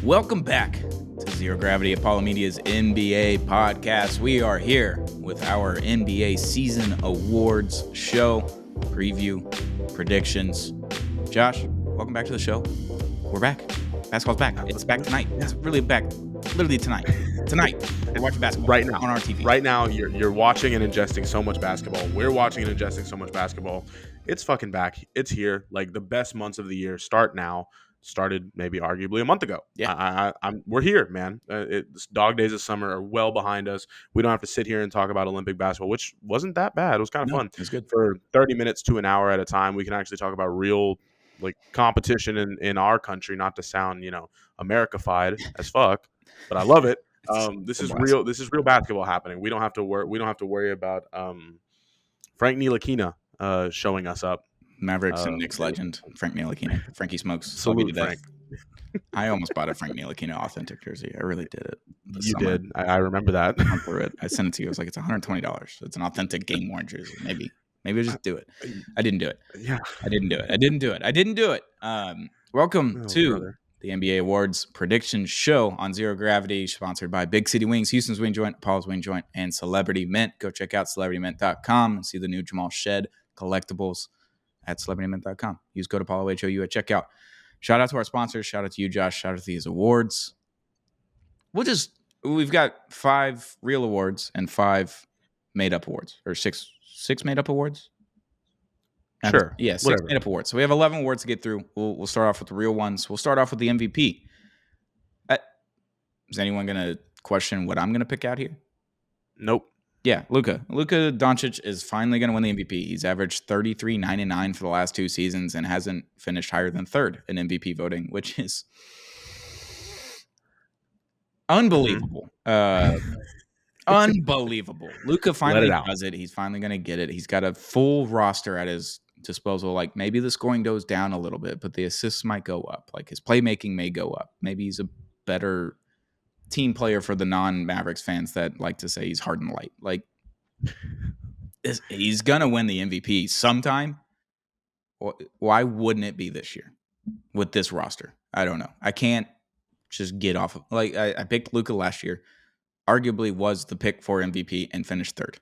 Welcome back to Zero Gravity, Apollo Media's NBA podcast. We are here with our NBA season awards show, preview, predictions. Josh, welcome back to the show. We're back. Basketball's back. It's back tonight. It's really back literally tonight. Tonight, we're watching basketball right now on our TV. Right now, you're watching and ingesting so much basketball. We're watching and ingesting so much basketball. It's fucking back. It's here. Like the best months of the year start now. Started maybe arguably a month ago. Yeah, We're here, man. Dog days of summer are well behind us. We don't have to sit here and talk about Olympic basketball, which wasn't that bad. It was kind of fun. It was good. For 30 minutes to an hour at a time, we can actually talk about real like competition in our country. Not to sound America-fied as fuck, but I love it. This is real. This is real basketball happening. We don't have to worry about Frank Ntilikina showing us up. Mavericks and Knicks legend Frank Ntilikina. Frankie Smokes. Salute Frank. I almost bought a Frank Ntilikina authentic jersey. I really did it. You did. I remember that. I went through it. I sent it to you. I was like, it's $120. It's an authentic game worn jersey. Maybe I'll just do it. I didn't do it. Yeah. I didn't do it. Welcome to the NBA Awards prediction show on Zero Gravity, sponsored by Big City Wings, Houston's Wing Joint, Paul's Wing Joint, and Celebrity Mint. Go check out celebritymint.com and see the new Jamal Shed collectibles at celebritymint.com. Use code Apollo HOU at checkout. Shout out to our sponsors. Shout out to you, Josh. Shout out to these awards. We've got 5 real awards and 5 made up awards, or six made up awards. Sure. Yeah, 6 made up awards. So we have 11 awards to get through. We'll start off with the real ones. We'll start off with the MVP. Is anyone going to question what I'm going to pick out here? Nope. Yeah, Luka Doncic is finally going to win the MVP. He's averaged 33, 9, and 9 for the last 2 seasons and hasn't finished higher than 3rd in MVP voting, which is unbelievable. Unbelievable. Luka finally does it. He's finally going to get it. He's got a full roster at his disposal. Like maybe the scoring goes down a little bit, but the assists might go up. Like his playmaking may go up. Maybe he's a better team player for the non-Mavericks fans that like to say he's Harden light. Like he's gonna win the MVP sometime. Why wouldn't it be this year with this roster? I don't know. I can't just get off of like I picked Luka last year. Arguably was the pick for MVP and finished 3rd,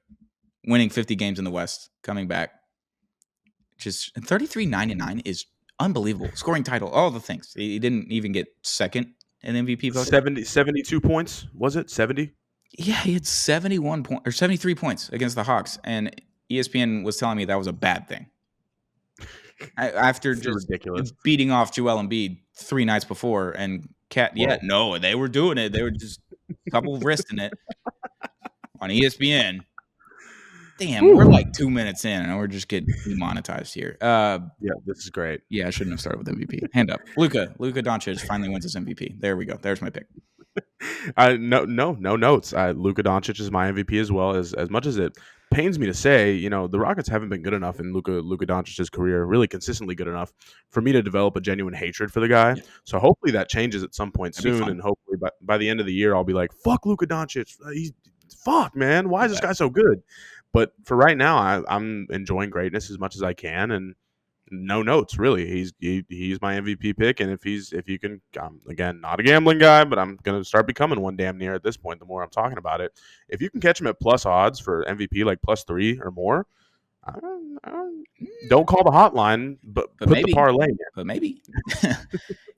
winning 50 games in the West, coming back. Just 33, 9, and 9 is unbelievable. Scoring title, all the things. He didn't even get 2nd. An MVP vote? 72 points, was it? 70? Yeah, he had 71 points or 73 points against the Hawks, and ESPN was telling me that was a bad thing. After just ridiculous. Beating off Joel Embiid 3 nights before, and no, they were doing it. They were just a couple wristing it on ESPN. Damn, we're like 2 minutes in, and we're just getting demonetized here. Yeah, this is great. Yeah, I shouldn't have started with MVP. Hand up. Luka Doncic finally wins his MVP. There we go. There's my pick. No notes. Luka Doncic is my MVP as well. As much as it pains me to say, the Rockets haven't been good enough in Luka Doncic's career, really consistently good enough for me to develop a genuine hatred for the guy. Yeah. So hopefully that changes at some point soon, and hopefully by the end of the year I'll be like, fuck Luka Doncic. Fuck, man. Why is this guy so good? But for right now, I'm enjoying greatness as much as I can, and no notes really. He's my MVP pick, and if you can, again, not a gambling guy, but I'm gonna start becoming one damn near at this point. The more I'm talking about it, if you can catch him at plus odds for MVP, like +3 or more, don't call the hotline, but put maybe, the parlay in. But maybe,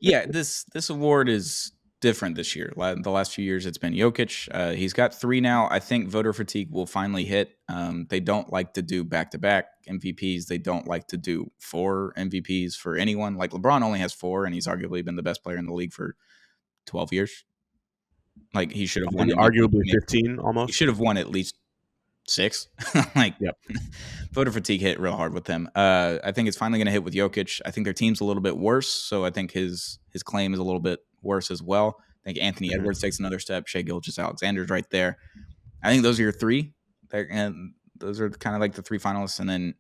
yeah. This award is different this year. The last few years, it's been Jokic. He's got 3 now. I think voter fatigue will finally hit. They don't like to do back-to-back MVPs. They don't like to do 4 MVPs for anyone. Like LeBron only has 4, and he's arguably been the best player in the league for 12 years. Like he should have won. Arguably 15, almost. He should have won at least 6. Yep. Voter fatigue hit real hard with them. I think it's finally going to hit with Jokic. I think their team's a little bit worse, so I think his claim is a little bit worse as well. I think Anthony Edwards takes another step. Shai Gilgeous-Alexander's right there. I think those are your 3. And those are kind of like the 3 finalists. And then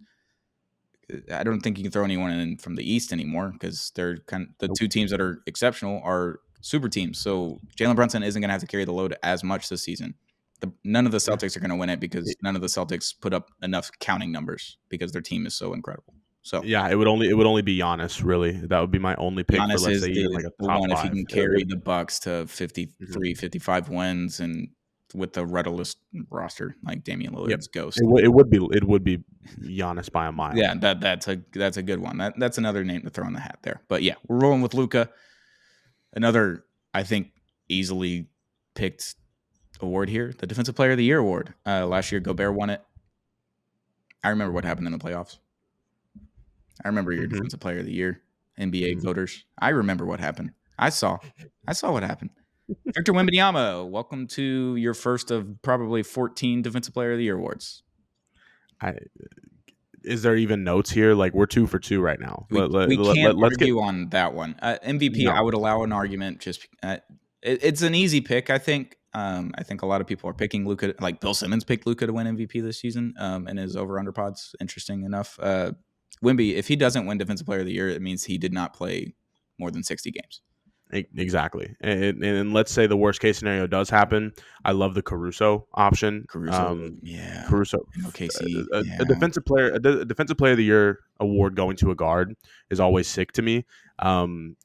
I don't think you can throw anyone in from the East anymore because they're kind of the 2 teams that are exceptional are super teams. So Jalen Brunson isn't going to have to carry the load as much this season. None of the Celtics are going to win it because none of the Celtics put up enough counting numbers because their team is so incredible. So Yeah, it would only be Giannis, really. That would be my only pick for, Giannis let's say, is even like a the top one if he 5. can carry the Bucks to Mhm. 53, 55 wins, and with the rudderless roster like Damian Yep. Lillard's ghost. It would be Giannis by a mile. Yeah, that's a good one. That's another name to throw in the hat there. But yeah, we're rolling with Luka. Another, I think, easily picked award here, the Defensive Player of the Year award. Last year, Gobert won it. I remember what happened in the playoffs. I remember your Mhm. Defensive Player of the Year, NBA voters. I remember what happened. I saw what happened. Victor Wembanyama, welcome to your first of probably 14 Defensive Player of the Year awards. I Is there even notes here? Like, we're 2 for 2 right now. We can't Let's get argue on that one. MVP, I no. would allow an argument. Just it's an easy pick. I think. I think a lot of people are picking Luka. Like Bill Simmons picked Luka to win MVP this season. And his over under pods. Interesting enough. Wemby, if he doesn't win Defensive Player of the Year, it means he did not play more than 60 games. Exactly. And let's say the worst case scenario does happen. I love the Caruso option. Caruso, yeah. Caruso, OKC, a defensive player of the year award going to a guard is always sick to me.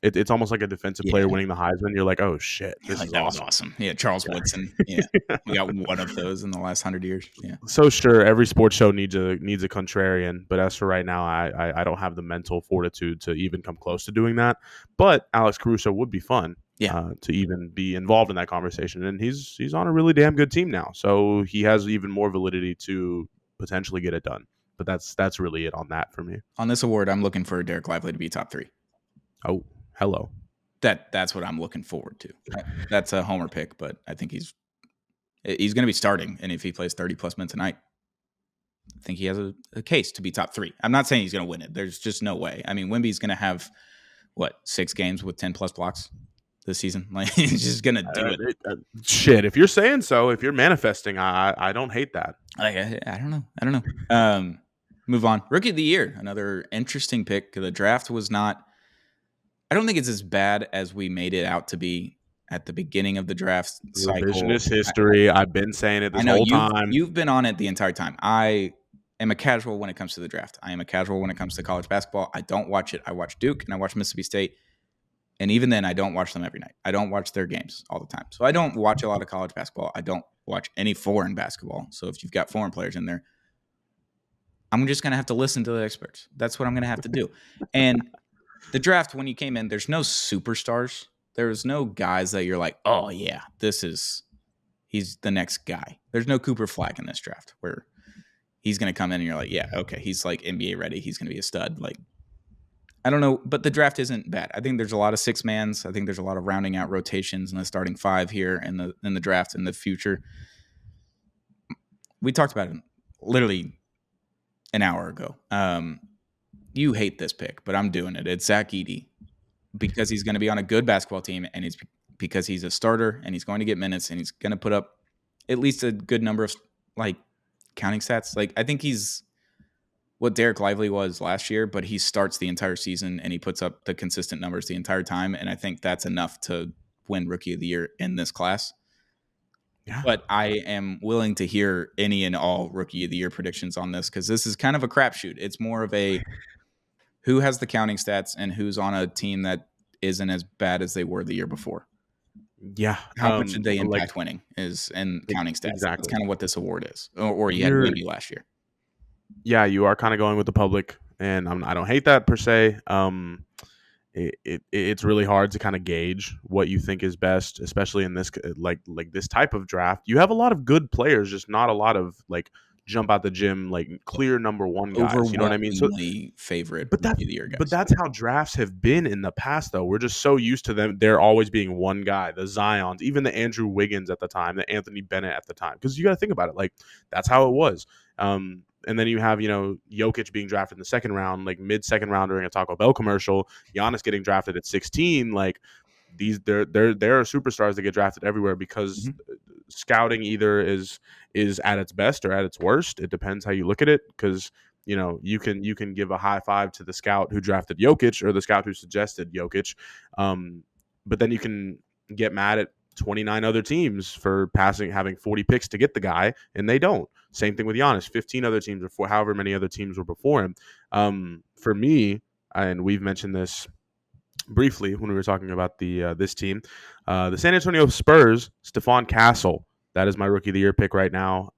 It's almost like a defensive player yeah. winning the Heisman. You're like, oh shit, this Like is that was awesome. awesome. Yeah, Charles Woodson. Yeah, we got one of those in the last 100 years. Yeah. So sure, every sports show needs a contrarian, but as for right now, I don't have the mental fortitude to even come close to doing that. But Alex Caruso would be fun, Yeah. to even be involved in that conversation, and he's on a really damn good team now, so he has even more validity to potentially get it done. But that's really it on that for me. On this award, I'm looking for Derek Lively to be top 3. Oh, hello. That's what I'm looking forward to. That's a homer pick, but I think he's going to be starting, and if he plays 30 plus minutes a night, I think he has a case to be top 3. I'm not saying he's going to win it. There's just no way. I mean, Wemby's going to have 6 games with 10 plus blocks this season. Like he's just going to do it. Shit, if you're saying so, if you're manifesting, I don't hate that. Like I don't know. Move on. Rookie of the Year, another interesting pick. The draft was not. I don't think it's as bad as we made it out to be at the beginning of the draft cycle. Revisionist history. I've been saying it this whole time. You've been on it the entire time. I am a casual when it comes to the draft. I am a casual when it comes to college basketball. I don't watch it. I watch Duke and I watch Mississippi State. And even then, I don't watch them every night. I don't watch their games all the time. So I don't watch a lot of college basketball. I don't watch any foreign basketball. So if you've got foreign players in there, I'm just going to have to listen to the experts. That's what I'm going to have to do. And the draft, when you came in, there's no superstars. There's no guys that you're like, oh, yeah, he's the next guy. There's no Cooper Flag in this draft where he's going to come in and you're like, yeah, okay, he's like NBA ready. He's going to be a stud. Like, I don't know, but the draft isn't bad. I think there's a lot of 6-mans. I think there's a lot of rounding out rotations in the starting 5 here in the draft in the future. We talked about it literally an hour ago. You hate this pick, but I'm doing it. It's Zach Edey because he's going to be on a good basketball team, and it's because he's a starter and he's going to get minutes and he's going to put up at least a good number of like counting stats. Like I think he's what Derek Lively was last year, but he starts the entire season and he puts up the consistent numbers the entire time. And I think that's enough to win Rookie of the Year in this class. Yeah. But I am willing to hear any and all Rookie of the Year predictions on this because this is kind of a crapshoot. It's more of a who has the counting stats and who's on a team that isn't as bad as they were the year before. Yeah. How much did they impact winning is in counting stats. Exactly. That's kind of what this award is. Or you had Wemby last year. Yeah, you are kind of going with the public, and I don't hate that per se. It's really hard to kind of gauge what you think is best, especially in this like this type of draft. You have a lot of good players, just not a lot of like jump out the gym like clear number one guys. You know what I mean? So favorite, but that's how drafts have been in the past, though. We're just so used to them. There always being one guy, the Zions, even the Andrew Wiggins at the time, the Anthony Bennett at the time. Because you got to think about it, like that's how it was. And then you have, Jokic being drafted in the second round, like mid-second round during a Taco Bell commercial. Giannis getting drafted at 16. Like there are superstars that get drafted everywhere because scouting either is at its best or at its worst. It depends how you look at it. Because you can give a high five to the scout who drafted Jokic or the scout who suggested Jokic, but then you can get mad at 29 other teams for having 40 picks to get the guy, and they don't. Same thing with Giannis. 15 other teams or however many other teams were before him. for me, and we've mentioned this briefly when we were talking about this team, the San Antonio Spurs, Stephon Castle. That is my rookie of the year pick right now.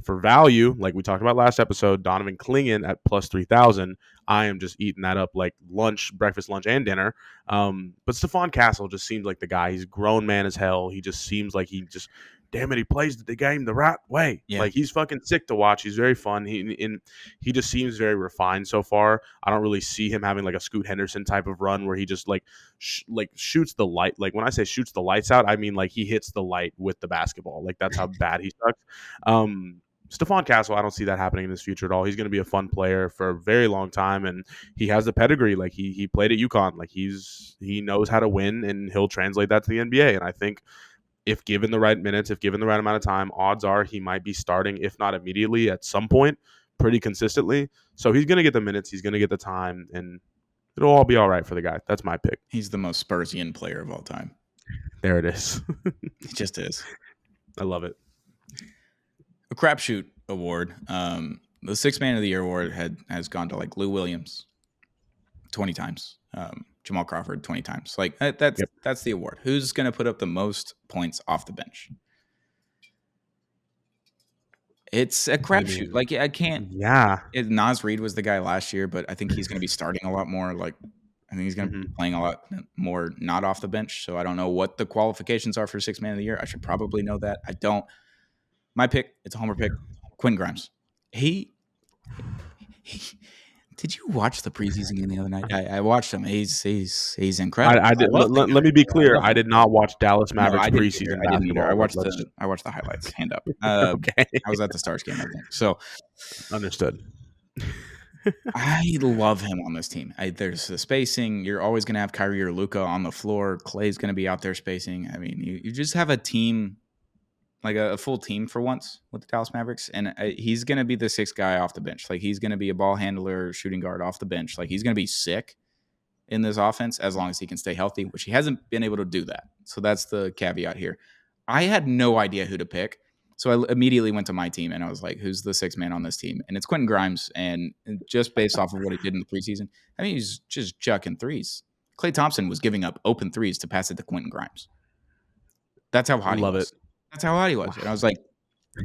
For value, like we talked about last episode, Donovan Clingan at plus 3,000. I am just eating that up like lunch, breakfast, lunch, and dinner. But Stephon Castle just seems like the guy. He's a grown man as hell. He just seems like damn it, he plays the game the right way. Yeah. Like he's fucking sick to watch. He's very fun. He just seems very refined so far. I don't really see him having like a Scoot Henderson type of run where he just like shoots the light. Like when I say shoots the lights out, I mean like he hits the light with the basketball. Like that's how bad he sucks. Stephon Castle, I don't see that happening in his future at all. He's going to be a fun player for a very long time, and he has the pedigree. Like he played at UConn. Like he knows how to win, and he'll translate that to the NBA. And I think if given the right minutes, if given the right amount of time, odds are he might be starting, if not immediately, at some point, pretty consistently. So he's going to get the minutes, he's going to get the time, and it'll all be all right for the guy. That's my pick. He's the most Spursian player of all time. There it is. It just is. I love it. A crapshoot award. The Sixth Man of the Year award has gone to like Lou Williams 20 times. Jamal Crawford 20 times. Like that's the award. Who's going to put up the most points off the bench? It's a crapshoot. Like I can't. Yeah. Naz Reid was the guy last year, but I think he's going to be starting a lot more. Like I think he's going to be playing a lot more not off the bench. So I don't know what the qualifications are for Sixth Man of the Year. I should probably know that. I don't. My pick. It's a homer pick. Quentin Grimes. He did you watch the preseason game the other night? I watched him. He's incredible. I did. Let me be clear. I did not watch Dallas Mavericks preseason I didn't either. basketball. I watched the highlights. Hand up. Okay. I was at the Stars game, I think. So understood. I love him on this team. There's the spacing. You're always going to have Kyrie or Luka on the floor. Clay's going to be out there spacing. I mean, you just have a team, like a full team for once with the Dallas Mavericks. And he's going to be the sixth guy off the bench. Like he's going to be a ball handler, shooting guard off the bench. Like he's going to be sick in this offense as long as he can stay healthy, which he hasn't been able to do that. So that's the caveat here. I had no idea who to pick. So I immediately went to my team and I was like, who's the sixth man on this team? And it's Quentin Grimes. And just based off of what he did in the preseason, I mean, he's just chucking threes. Klay Thompson was giving up open threes to pass it to Quentin Grimes. That's how hot he was. That's how hot he was. And I was like,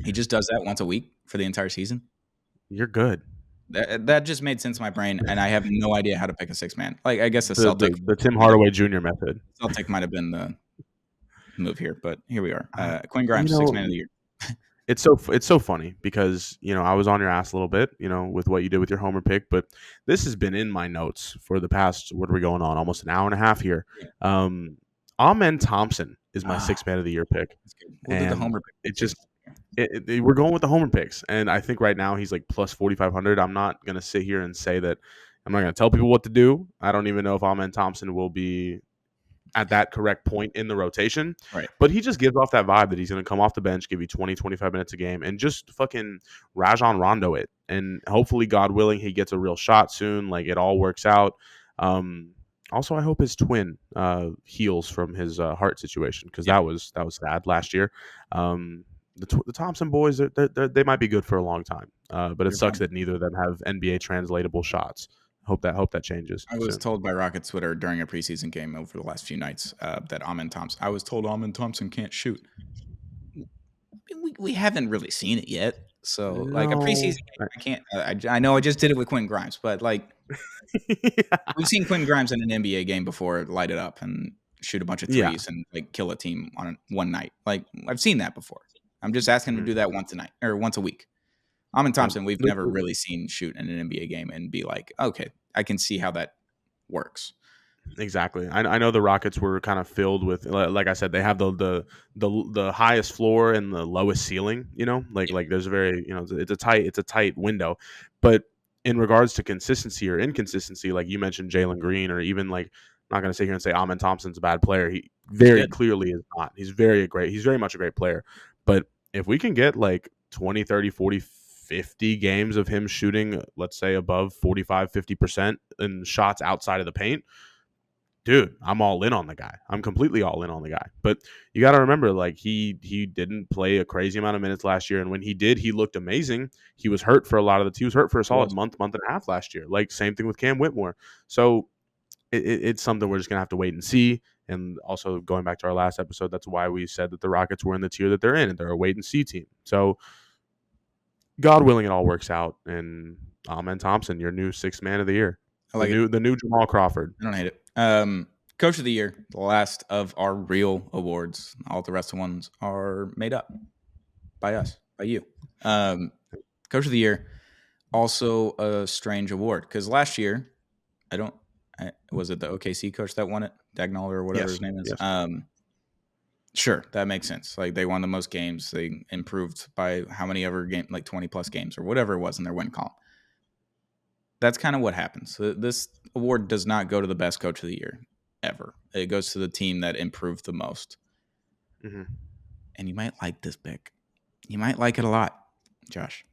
he just does that once a week for the entire season. You're good. That just made sense in my brain, and I have no idea how to pick a six man. Like I guess the Tim Hardaway Jr. method. Celtic might have been the move here, but here we are. Quentin Grimes, sixth man of the year. It's so funny because I was on your ass a little bit, with what you did with your homer pick, but this has been in my notes for the past, what are we going on, almost an hour and a half here. Amen Thompson is my sixth man of the year pick. We'll do the homer pick. It just we're going with the homer picks, and I think right now he's like plus 4,500. I'm not gonna sit here and say that. I'm not gonna tell people what to do. I don't even know if Amen Thompson will be at that correct point in the rotation. Right. But he just gives off that vibe that he's going to come off the bench, give you 20, 25 minutes a game, and just fucking Rajon Rondo it. And hopefully, God willing, he gets a real shot soon. Like, it all works out. Also, I hope his twin heals from his heart situation, because that was sad last year. The Thompson boys, they might be good for a long time. But it sucks that neither of them have NBA translatable shots. Hope that changes. I was told by Rockets Twitter during a preseason game over the last few nights that Amen Thompson. I was told Amen Thompson can't shoot. We haven't really seen it yet, so like a preseason game, I can't. I know I just did it with Quentin Grimes, but like we've seen Quentin Grimes in an NBA game before light it up and shoot a bunch of threes and like kill a team on one night. Like I've seen that before. I'm just asking him to do that once a night or once a week. Amen Thompson, we've never really seen shoot in an NBA game and be like, okay, I can see how that works. Exactly. I know the Rockets were kind of filled with, like I said, they have the highest floor and the lowest ceiling. Like there's a very it's a tight window. But in regards to consistency or inconsistency, like you mentioned, Jalen Green, or even like I'm not going to sit here and say Amen Thompson's a bad player. He very clearly is not. He's very much a great player. But if we can get like 20, 30, 40, 50 games of him shooting, let's say above 45, 50% in shots outside of the paint, dude, I'm all in on the guy. I'm completely all in on the guy. But you got to remember, like he didn't play a crazy amount of minutes last year, and when he did, he looked amazing. He was hurt for a lot of the. He was hurt for a He solid was. month and a half last year. Like same thing with Cam Whitmore. So it's something we're just gonna have to wait and see. And also going back to our last episode, that's why we said that the Rockets were in the tier that they're in, and they're a wait and see team. So God willing, it all works out. And Amen Thompson, your new sixth man of the year, I like it. the new Jamal Crawford. I don't hate it. Coach of the year, the last of our real awards. All the rest of the ones are made up by us, by you. Coach of the year, also a strange award because last year, was it the OKC coach that won it, Dagnall or whatever his name is? Yes. Sure, that makes sense. Like they won the most games, they improved by how many ever game, like 20 plus games or whatever it was in their win column. That's kind of what happens. This award does not go to the best coach of the year ever. It goes to the team that improved the most. Mm-hmm. And you might like this pick. You might like it a lot, Josh.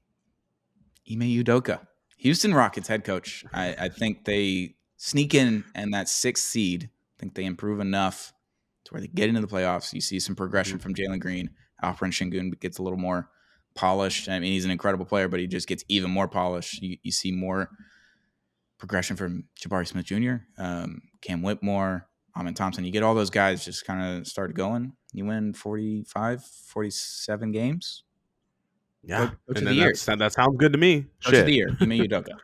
Ime Udoka, Houston Rockets head coach. I think they sneak in and that sixth seed. I think they improve enough to where they get into the playoffs. You see some progression from Jalen Green. Alperen Şengün gets a little more polished. I mean, he's an incredible player, but he just gets even more polished. You see more progression from Jabari Smith Jr., Cam Whitmore, Amen Thompson. You get all those guys just kind of start going. You win 45, 47 games. Yeah. Coach of the year. That sounds good to me. Coach of the year, Ime Udoka.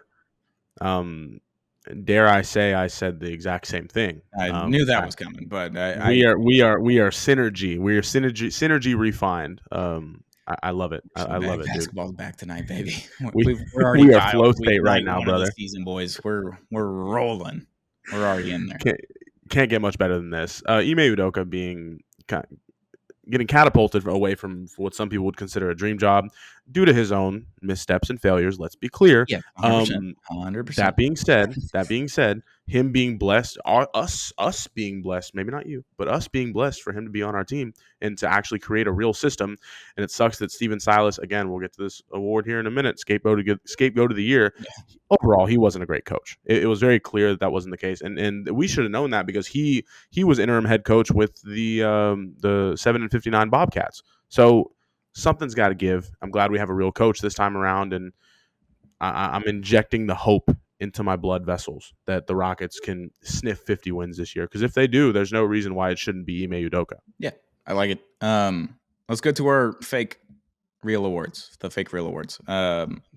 Dare I say I said the exact same thing. I knew that was coming, but we are synergy. We are synergy refined. I love it. I love it, dude. Basketball's back tonight, baby. We are flow state right now, brother. Season, boys. We're rolling. We're already in there. Can't get much better than this. Ime Udoka getting catapulted away from what some people would consider a dream job due to his own missteps and failures. Let's be clear. Yeah, 100%. That being said, him being blessed, us being blessed, maybe not you, but us being blessed for him to be on our team and to actually create a real system. And it sucks that Steven Silas, again, we'll get to this award here in a minute, scapegoat of the year. Yeah. Overall, he wasn't a great coach. It was very clear that wasn't the case, and we should have known that because he was interim head coach with the 7-59 Bobcats. So something's got to give. I'm glad we have a real coach this time around, and I'm injecting the hope into my blood vessels that the Rockets can sniff 50 wins this year. Because if they do, there's no reason why it shouldn't be Ime Udoka. Yeah, I like it. Let's go to our fake real awards, the fake real awards.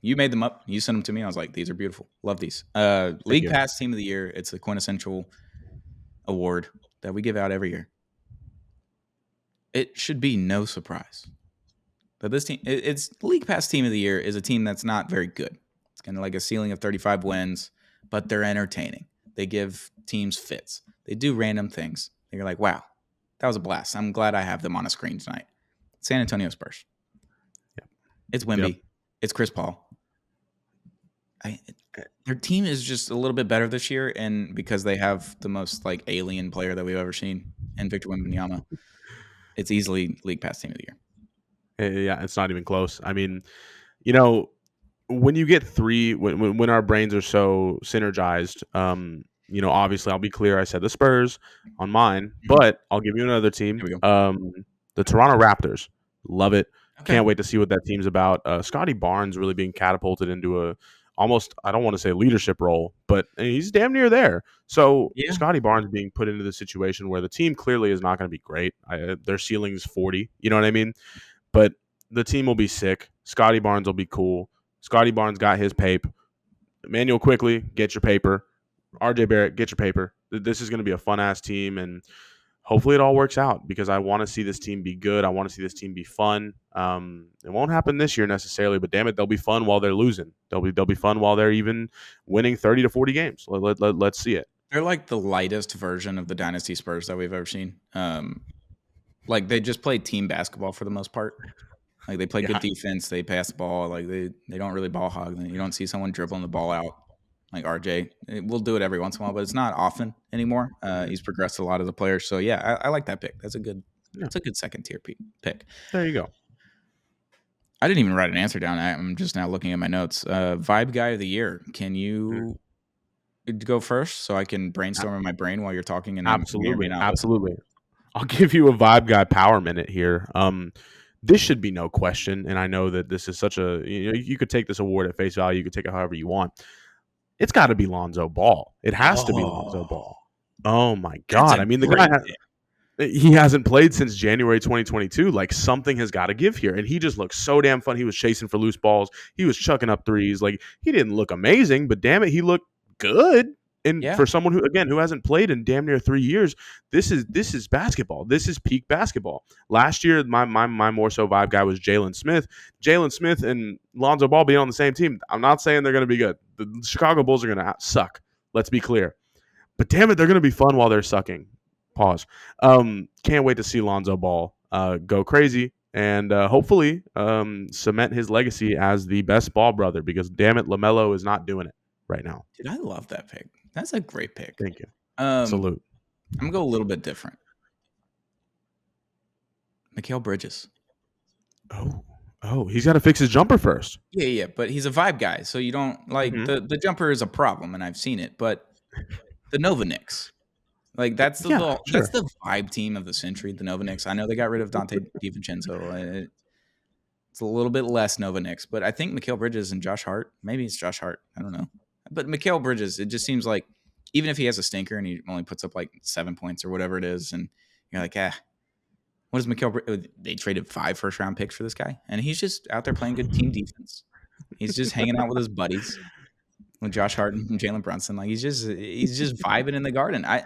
You made them up. You sent them to me. I was like, these are beautiful. Love these. League Pass Team of the Year. It's a quintessential award that we give out every year. It should be no surprise that this team, it's League Pass Team of the Year, is a team that's not very good. It's kind of like a ceiling of 35 wins, but they're entertaining. They give teams fits. They do random things. And you're like, wow, that was a blast. I'm glad I have them on a screen tonight. San Antonio Spurs. Yep. It's Wemby. Yep. It's Chris Paul. Their team is just a little bit better this year, and because they have the most like alien player that we've ever seen, and Victor Wembanyama, it's easily League Pass Team of the Year. Yeah, it's not even close. I mean, when you get three, when our brains are so synergized, obviously I'll be clear. I said the Spurs on mine, but I'll give you another team. The Toronto Raptors. Love it. Okay. Can't wait to see what that team's about. Scotty Barnes really being catapulted into a almost, I don't want to say leadership role, but he's damn near there. So Scotty Barnes being put into the situation where the team clearly is not going to be great. Their ceiling's 40. You know what I mean? But the team will be sick. Scotty Barnes will be cool. Scotty Barnes got his pape. Emmanuel Quickly, get your paper. RJ Barrett, get your paper. This is going to be a fun-ass team, and hopefully it all works out because I want to see this team be good. I want to see this team be fun. It won't happen this year necessarily, but damn it, they'll be fun while they're losing. They'll be fun while they're even winning 30 to 40 games. Let's see it. They're like the lightest version of the Dynasty Spurs that we've ever seen. Like they just play team basketball for the most part. Like they play good defense, they pass the ball. Like they don't really ball hog. You don't see someone dribbling the ball out like RJ. We'll do it every once in a while, but it's not often anymore. He's progressed a lot of the players, so yeah, I like that pick. That's a good. It's a good second tier pick. There you go. I didn't even write an answer down. I'm just now looking at my notes. Vibe guy of the year. Can you go first so I can brainstorm in my brain while you're talking, and I may or may Absolutely, not listen. absolutely. I'll give you a vibe guy power minute here. This should be no question, and I know that this is such a you could take this award at face value, you could take it however you want. It's got to be Lonzo Ball. It has to be Lonzo Oh, Ball. Oh my that's god! a I mean, the guy great pick. he hasn't played since January 2022. Like something has got to give here, and he just looks so damn fun. He was chasing for loose balls. He was chucking up threes. Like he didn't look amazing, but damn it, he looked good. And Yeah. for someone who hasn't played in damn near 3 years, this is basketball. This is peak basketball. Last year, my more so vibe guy was Jalen Smith. Jalen Smith and Lonzo Ball being on the same team. I'm not saying they're going to be good. The Chicago Bulls are going to suck. Let's be clear. But damn it, they're going to be fun while they're sucking. Pause. Can't wait to see Lonzo Ball go crazy and hopefully cement his legacy as the best ball brother because damn it, LaMelo is not doing it right now. Dude, I love that pick. That's a great pick. Thank you. I'm Salute. gonna go a little bit different. Mikal Bridges. Oh, he's got to fix his jumper first. Yeah, but he's a vibe guy, so you don't like the jumper is a problem, and I've seen it. But the Nova Knicks, like that's Yeah, that's sure. the vibe team of the century. The Nova Knicks. I know they got rid of Dante DiVincenzo. It's a little bit less Nova Knicks, but I think Mikal Bridges and Josh Hart. Maybe it's Josh Hart. I don't know. But Mikal Bridges, it just seems like even if he has a stinker and he only puts up like 7 points or whatever it is, and you're like, what is Mikal? They traded 5 first-round picks for this guy, and he's just out there playing good team defense. He's just hanging out with his buddies, with Josh Hart and Jalen Brunson. Like he's just vibing in the garden. I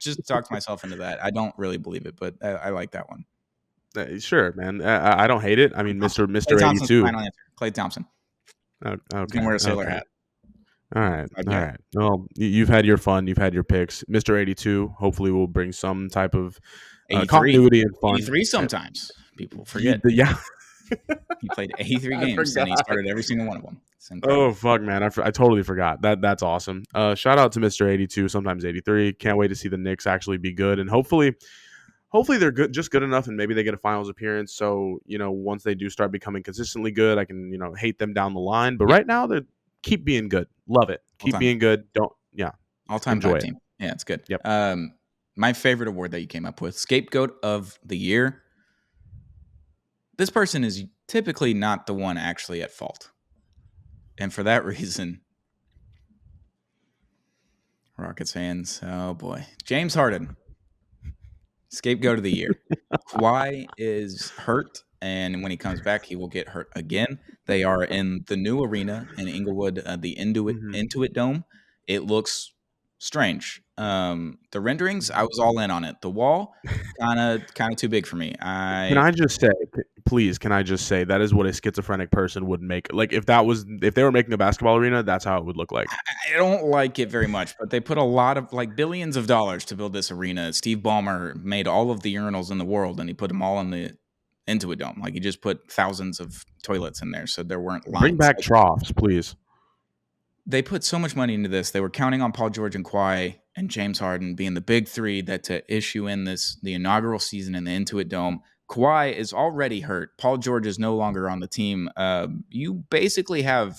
just talked myself into that. I don't really believe it, but I like that one. Sure, man. I don't hate it. I mean, Mister Klay Thompson's 82. the final answer. Klay Thompson. Okay. He's gonna wear a sailor hat. All right. Okay. Well, you've had your fun. You've had your picks. Mr. 82 hopefully will bring some type of 83. continuity and fun. 83 sometimes. People forget. Yeah. He played 83 games and he started every single one of them. Oh, fuck, man. I totally forgot. That's awesome. Shout out to Mr. 82, sometimes 83. Can't wait to see the Knicks actually be good. And hopefully they're good, just good enough, and maybe they get a finals appearance. So, once they do start becoming consistently good, I can, hate them down the line. But right now, they're keep being good. Love it. Keep being good. All-time enjoy it. team. Yeah, it's good. Yep. My favorite award that you came up with, Scapegoat of the Year. This person is typically not the one actually at fault. And for that reason, Rockets fans, oh boy. James Harden, Scapegoat of the Year. Kawhi is hurt, and when he comes back, he will get hurt again. They are in the new arena in Inglewood, the Intuit Dome. It looks strange. The renderings, I was all in on it. The wall, kind of too big for me. Can I just say that is what a schizophrenic person would make. Like if they were making a basketball arena, that's how it would look like. I don't like it very much, but they put a lot of billions of dollars to build this arena. Steve Ballmer made all of the urinals in the world, and he put them all in the Intuit Dome. Like he just put thousands of toilets in there, so there weren't lines. Bring back troughs, please. They put so much money into this. They were counting on Paul George and Kawhi and James Harden being the big three that to issue in the inaugural season in the Intuit Dome. Kawhi is already hurt. Paul George is no longer on the team. You basically have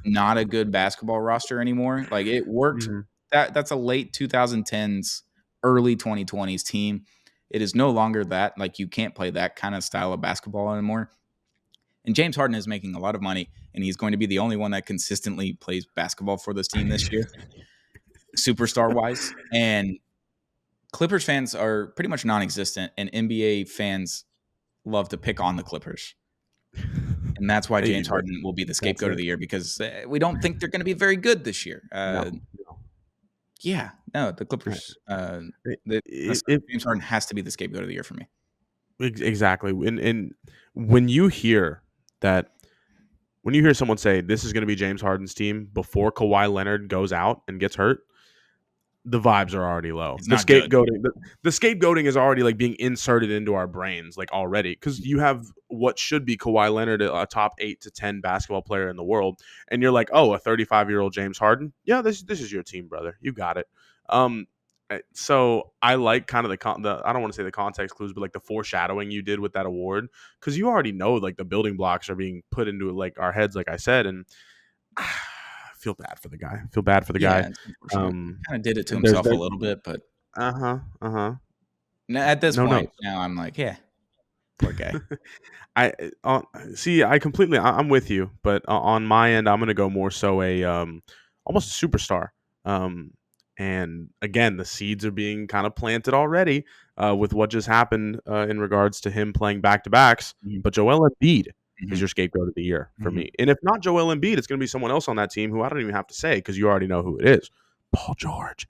not a good basketball roster anymore. Like it worked. Mm-hmm. That's a late 2010s, early 2020s team. It is no longer that. Like you can't play that kind of style of basketball anymore. And James Harden is making a lot of money, and he's going to be the only one that consistently plays basketball for this team this year, superstar-wise. And Clippers fans are pretty much non-existent, and NBA fans love to pick on the Clippers. And that's why James Harden will be the scapegoat of the year, because we don't think they're going to be very good this year. Yeah, no, the Clippers. James Harden has to be the scapegoat of the year for me. Exactly. And when you hear someone say this is going to be James Harden's team before Kawhi Leonard goes out and gets hurt, the vibes are already low. The scapegoating is already like being inserted into our brains like already, because you have what should be Kawhi Leonard, a top 8 to 10 basketball player in the world, and you're like, oh, a 35-year-old James Harden. Yeah, this is your team, brother. You got it. So I like kind of the I don't want to say the context clues, but like the foreshadowing you did with that award, because you already know like the building blocks are being put into like our heads, like I said, and I feel bad for the guy. Feel bad for the Yeah, guy. it's unfortunate. He kinda did it to There's himself a there. little bit, but Uh-huh. at this No point, notes. now I'm like, "Yeah, poor guy." I see. I completely. I'm with you, but on my end, I'm gonna go more so a almost a superstar. Um, and again, the seeds are being kind of planted already with what just happened in regards to him playing back to backs. Mhm, But Joel Embiid is mhm, your scapegoat of the year for mhm. me. And if not Joel Embiid, it's gonna be someone else on that team who I don't even have to say because you already know who it is, Paul George,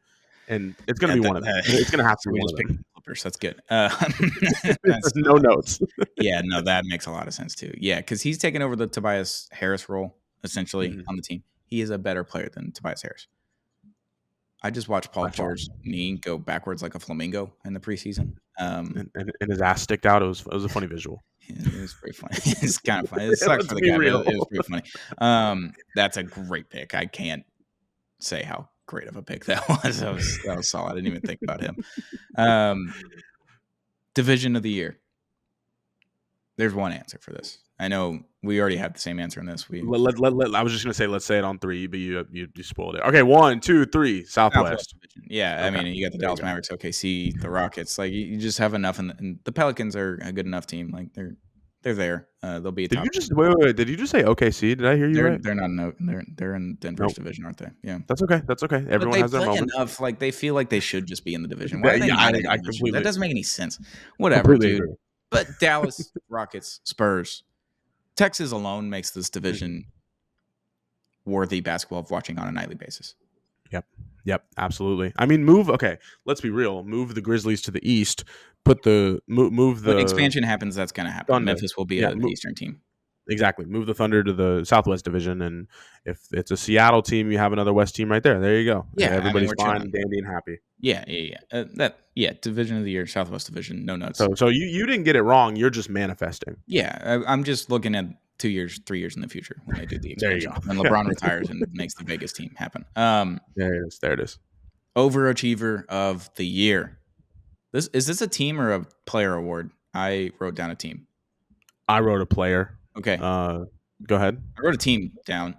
and it's gonna Yeah, be one of them. It's gonna have to so be we one just of picked them. the Clippers, that's good. That's No notes. yeah, no, that makes a lot of sense too. Yeah, because he's taken over the Tobias Harris role, essentially, Mhm. on the team. He is a better player than Tobias Harris. I just watched Paul By far. George's knee go backwards like a flamingo in the preseason. And his ass sticked out. It was a funny visual. It was pretty funny. It's kind of funny. It sucks Let's for the be guy, but real. it was pretty funny. That's a great pick. I can't say how great of a pick that was. That was solid. I didn't even think about him. Um, Division of the year. There's one answer for this. I know we already have the same answer in this. I was just gonna say let's say it on three, but you spoiled it. Okay, 1, 2, 3. Southwest Southwest. Division. Yeah, I Okay, mean, you got the there you Dallas go. Mavericks, OKC, the Rockets. Like you just have enough, and the Pelicans are a good enough team. Like they're there. They'll be a Did top you just 10. wait? Did you just say OKC? Did I hear you right? They're not no they're in Denver's Nope. division, aren't they? Yeah. That's okay. That's okay. But Everyone they has their play moment. enough, like, they feel like they should just be in the division. Why are they Yeah, not in the I division? That doesn't make any sense. Whatever, completely dude. agree. But Dallas, Rockets, Spurs, Texas alone makes this Mhm. division worthy basketball of watching on a nightly basis. Yep. Yep. Absolutely. I mean, move. Okay, let's be real. Move the Grizzlies to the east. Move When the expansion happens, that's gonna happen. Thunder. Memphis will be Yeah. an Eastern team. Exactly. Move the Thunder to the Southwest Division, and if it's a Seattle team, you have another West team right there. There you go. Yeah, I mean, Everybody's we're fine, chilling. dandy, and happy. Yeah. Division of the year, Southwest Division, no notes. So you didn't get it wrong. You're just manifesting. Yeah, I'm just looking at 2 years, 3 years in the future when they do the There you expansion. When go. LeBron retires and makes the Vegas team happen. There it is. There it is. Overachiever of the year. Is this a team or a player award? I wrote down a team. I wrote a player. Okay. Go ahead. I wrote a team down.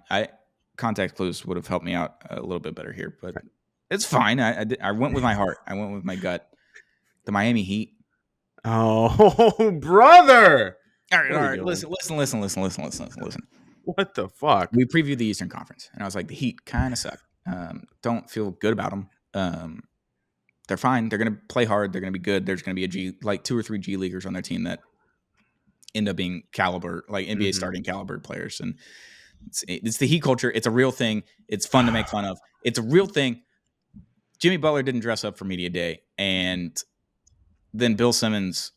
Contact clues would have helped me out a little bit better here, but it's fine. I went with my heart. I went with my gut. The Miami Heat. Oh, brother! All right, What all are we right. doing? Listen. What the fuck? We previewed the Eastern Conference, and I was like, the Heat kind of suck. Don't feel good about them. They're fine. They're going to play hard. They're going to be good. There's going to be like 2 or 3 G leaguers on their team that end up being caliber, like NBA starting caliber players. And it's the Heat culture. It's a real thing. It's fun to make fun of. It's a real thing. Jimmy Butler didn't dress up for media day, and then Bill Simmons,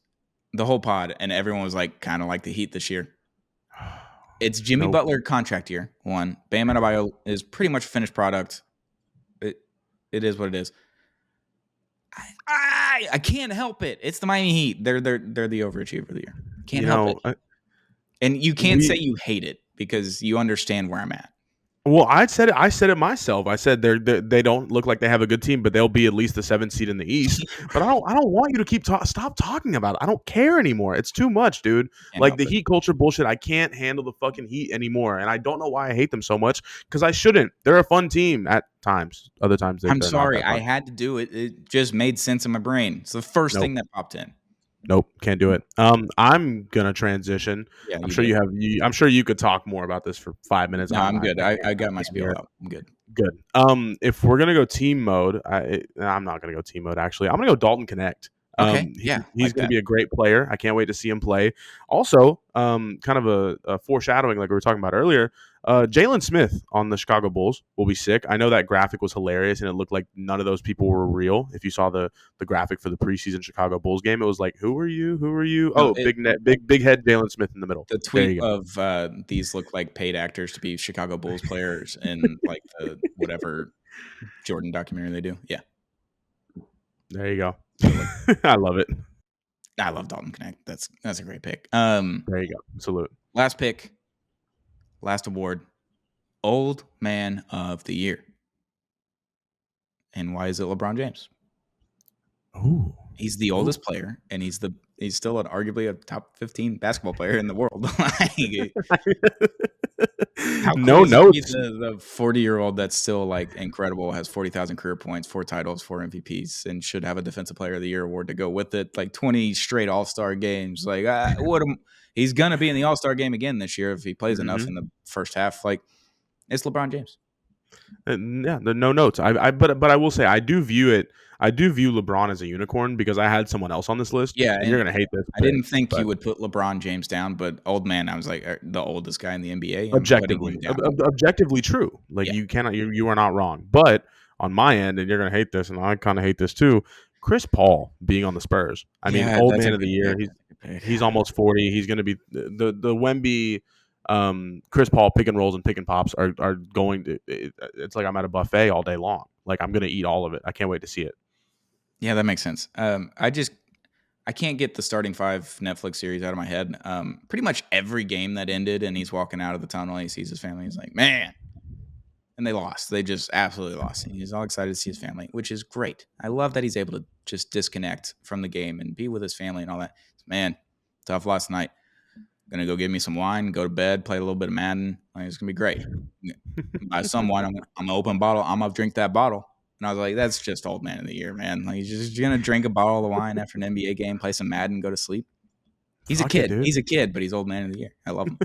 the whole pod, and everyone was like, kind of like the Heat this year. It's Jimmy Nope. Butler contract year. One, Bam Adebayo is pretty much a finished product. It is what it is. I can't help it. It's the Miami Heat. They're the overachiever of the year. Can't help it. And you can't say you hate it because you understand where I'm at. Well, I said it myself. I said they don't look like they have a good team, but they'll be at least the 7th seed in the East. But I don't want you to stop talking about it. I don't care anymore. It's too much, dude. Can't Like help the it. Heat culture bullshit. I can't handle the fucking Heat anymore, and I don't know why I hate them so much because I shouldn't. They're a fun team at times. Other times they're I'm not sorry. that fun. I had to do it. It just made sense in my brain. It's the first thing that popped in. Nope, can't do it. I'm gonna transition. Yeah, I'm you sure do. I'm sure you could talk more about this for 5 minutes. No, I'm good. I I got my can't spiel hear. out. I'm good. Good. If we're gonna go team mode, I'm not gonna go team mode. Actually, I'm gonna go Dalton Connect. Okay. Yeah. He's like gonna that. be a great player. I can't wait to see him play. Also, kind of a foreshadowing, like we were talking about earlier. Jalen Smith on the Chicago Bulls will be sick. I know that graphic was hilarious, and it looked like none of those people were real. If you saw the graphic for the preseason Chicago Bulls game, it was like, "Who are you? Who are you?" No, Oh, big head Jalen Smith in the middle. the There tweet you go. of these look like paid actors to be Chicago Bulls players in like the whatever Jordan documentary they do. Yeah. There you go. I love it. I love Dalton Connect. That's a great pick. There you go. Salute. Last pick, last award, Old Man of the Year. And why is it LeBron James? Ooh. He's the oldest player, and he's still arguably a top 15 basketball player in the world. How No cool is it to be notes. the 40-year-old that's still like incredible, has 40,000 career points, 4 titles, 4 MVPs, and should have a Defensive Player of the Year award to go with it? Like 20 straight All-Star games. Like, he's gonna be in the All-Star game again this year if he plays enough in the first half. Like, it's LeBron James. Yeah, the no notes. But I will say I do view it. I do view LeBron as a unicorn because I had someone else on this list, Yeah, and you're and gonna hate this I pick, didn't think you but would put LeBron James down, but old man, I was like the oldest guy in the NBA. I'm putting him objectively, down. objectively true. Like Yeah, you cannot, you are not wrong. But on my end, and you're gonna hate this, and I kind of hate this too. Chris Paul being on the Spurs. I mean, yeah, old that's a man of the good year. pick. That's a good pick. He's almost 40. He's gonna be the Wemby. Chris Paul pick and rolls and pick and pops are going to. It's like I'm at a buffet all day long. Like I'm gonna eat all of it. I can't wait to see it. Yeah, that makes sense. I can't get the starting 5 Netflix series out of my head. Pretty much every game that ended and he's walking out of the tunnel, he sees his family. He's like, man. And they lost. They just absolutely lost. And he's all excited to see his family, which is great. I love that he's able to just disconnect from the game and be with his family and all that. Man, tough last night. Gonna go get me some wine, go to bed, play a little bit of Madden. Like, it's gonna be great. Buy some wine. I'm gonna open a bottle. I'm gonna drink that bottle. And I was like, that's just old man of the year, man. Like, you're just gonna drink a bottle of wine after an NBA game, play some Madden, go to sleep. He's a Fuck it, kid. dude. He's a kid, but he's old man of the year. I love him.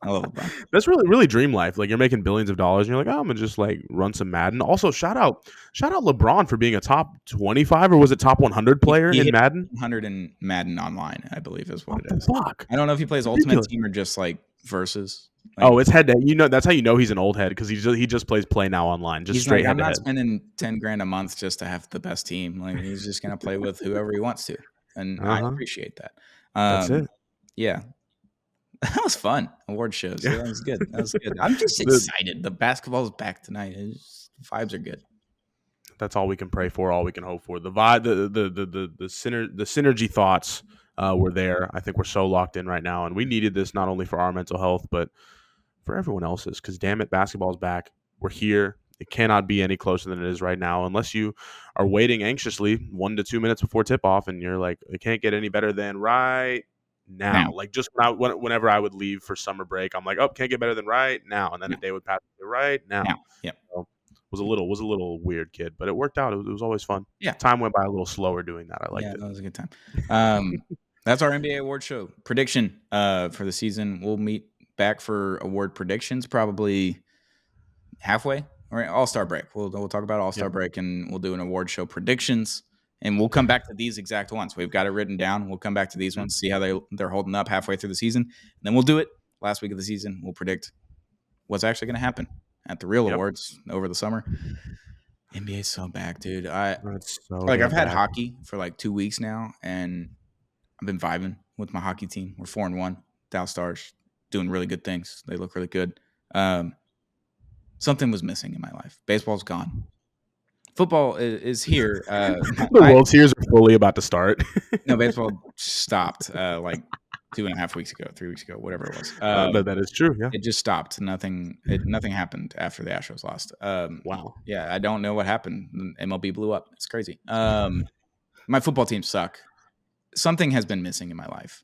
I love LeBron. That's really dream life. Like you're making billions of dollars, and you're like, oh, I'm gonna just like run some Madden. Also, shout out LeBron for being a top 25 or was it top 100 player He in hit Madden? 100 in Madden Online, I believe, is what it The is. fuck? I don't know if he plays Ridiculous. Ultimate Team or just like versus. Like, Oh, it's head to head. You know that's how you know he's an old head because he just plays play now online, just he's straight like, head I'm to not head. spending 10 grand a month just to have the best team. Like, he's just gonna play with whoever he wants to, and I appreciate that. That's it. Yeah, that was fun. Award shows. Yeah, that was good. That was good. I'm just excited. The basketball's back tonight. Vibes are good. That's all we can pray for. All we can hope for. The vibe, the synergy thoughts were there. I think we're so locked in right now, and we needed this not only for our mental health, but for everyone else's. Because damn it, basketball's back. We're here. It cannot be any closer than it is right now, unless you are waiting anxiously 1 to 2 minutes before tip off, and you're like, it can't get any better than right now. Like just whenever I would leave for summer break, I'm like, oh, can't get better than right now, and then a day would pass right now. Yeah. So, was a little weird, kid, but it worked out. It was always fun. Yeah, time went by a little slower doing that. I liked it. That was a good time. That's our NBA award show prediction for the season. We'll meet back for award predictions probably halfway or All-Star break. We'll talk about All-Star break and we'll do an award show predictions. And we'll come back to these exact ones. We've got it written down. We'll come back to these ones, see how they're holding up halfway through the season. And then we'll do it last week of the season. We'll predict what's actually going to happen at the real awards over the summer. NBA's so back, dude. I've had hockey for like 2 weeks now, and I've been vibing with my hockey team. We're 4-1. Dallas Stars doing really good things. They look really good. Something was missing in my life. Baseball's gone. Football is here. The World Series are fully about to start. No, baseball stopped like 2.5 weeks ago, 3 weeks ago, whatever it was. That is true. Yeah, it just stopped. Nothing happened after the Astros lost. Wow. Yeah, I don't know what happened. MLB blew up. It's crazy. My football teams suck. Something has been missing in my life,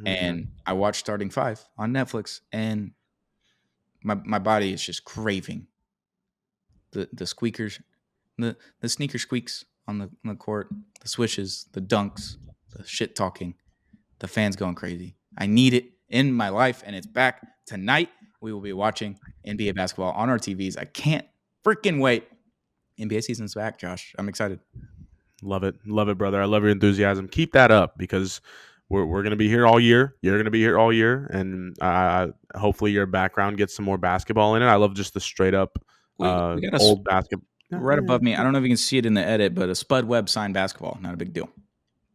and I watched Starting Five on Netflix, and my body is just craving the squeakers. The sneaker squeaks on the court, the swishes, the dunks, the shit talking, the fans going crazy. I need it in my life, and it's back tonight. We will be watching NBA basketball on our TVs. I can't freaking wait. NBA season's back, Josh. I'm excited. Love it, brother. I love your enthusiasm. Keep that up because we're gonna be here all year. You're gonna be here all year, and hopefully your background gets some more basketball in it. I love just the straight up we got old basketball. Right above me. I don't know if you can see it in the edit, but a Spud Webb signed basketball. Not a big deal.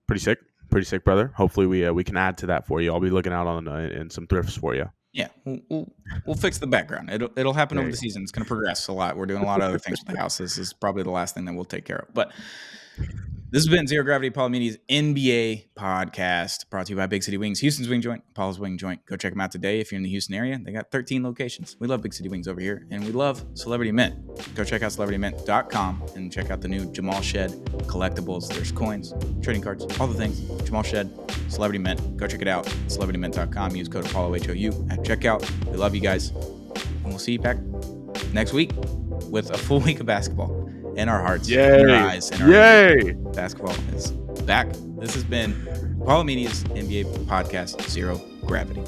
Pretty sick, brother. Hopefully we can add to that for you. I'll be looking out on in some thrifts for you. Yeah, we'll fix the background. It'll happen over the season. It's going to progress a lot. We're doing a lot of other things with the house. This is probably the last thing that we'll take care of. But this has been Zero Gravity Palomini's NBA podcast, brought to you by Big City Wings, Houston's Wing Joint, Apollo's Wing Joint. Go check them out today if you're in the Houston area. They got 13 locations. We love Big City Wings over here, and we love Celebrity Mint. Go check out celebritymint.com and check out the new Jamal Shed collectibles. There's coins, trading cards, all the things. Jamal Shed, Celebrity Mint. Go check it out. Celebritymint.com. Use code APOLLO HOU at checkout. We love you guys. we'll see you back next week with a full week of basketball in our hearts, Yay. in our eyes, in our Yay. Basketball is back. This has been Apollo Media's NBA podcast, Zero Gravity.